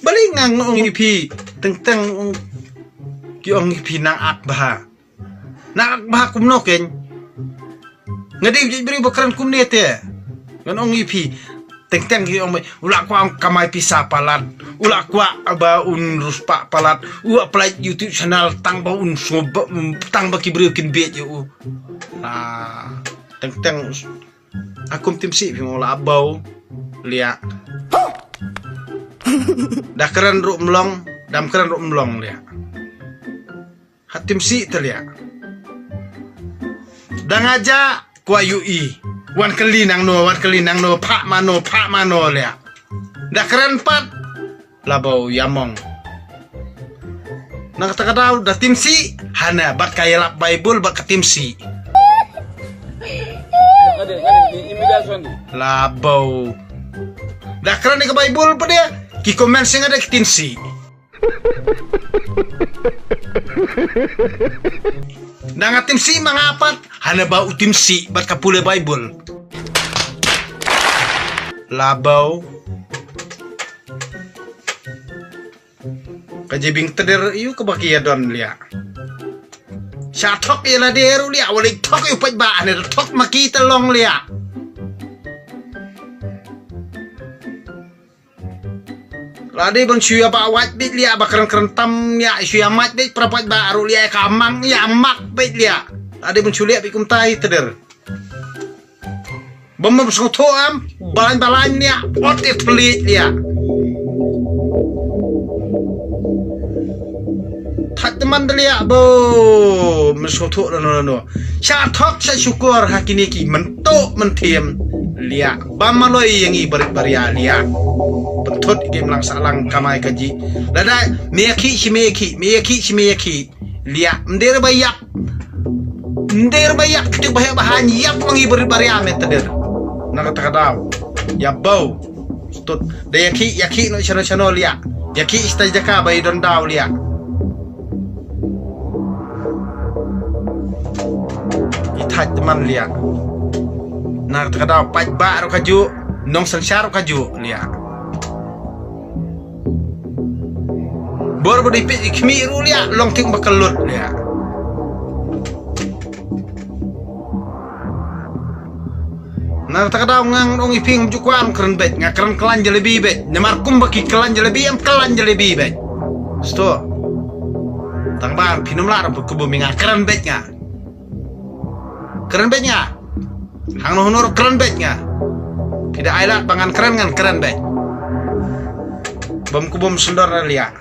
Balingang ong ipi teng ong ipi nang akbaha. Nang akbaha kumnoken. Ngadi beri bakaran kumnete. Ngan ong ipi teng ong ulak ko ang kamay pisa palat. Ulak ko aba unrus pa palat. Apply YouTube channel tang ba un tang ba kibri kin bet yo. Ah teng akum timsi fi mola abau lia. Dah keren ruk melong, dam keren ruk melong lia. Hatim si telia. Dang aja kuah yui. Wan kelinang no, pak mano lia. Dah keren pat. Labau yamong. Nang kata-kata dah timsi, hana bat kaya lap Bible bat ketimsi. Labau. Dah keren ni ke Bible pa dia. Ki komen sing ada ketinsi. Nang timsi mangapat hana bau timsi bat kapule Bible. Labau. Kajibing teder yu kebakia don lia. Syatok ila deru lia walik tok yu paj ba ane tok makita long lia. Lade bang syuya ba wat bit lia ba keren tam ya syuya mat bit prapat ba aru lia kamang ya mak bit lia. Lade bang syuya bi kum tai teder. Bamba bsong to am balan lia ote tlit lia. That teman lia bo bsong to no. Sya thok sya syukur hakini ki mentok mentiem lia. Bamaloi yang i baria lia. Bentot game lang salang kamai kaji. Lada meyaki shimeyaki liya mder bayak ketik bahan yak mangi bari amet teder. Nak kata ya bau stot dayaki no chano liya. Yaki istajaka bai don daw liya. Ithat teman liya. Nak kata paj ba ro kaju nong sangsar kaju liya. Bor bodi pi kemiru lia long ting bakalut lia. Nah takada ngang ong iping jukwan keren bet ngakeren kelan jalebi bet nyamar kum baki kelan jalebi am kelan jalebi bet. Sto. Tang bang pinum lar kubu minga keren bet nga. Keren bet nga. Hang honor keren bet nga. Tidak ailat bangan keren ngan keren bet. Bom kubum sundar lia.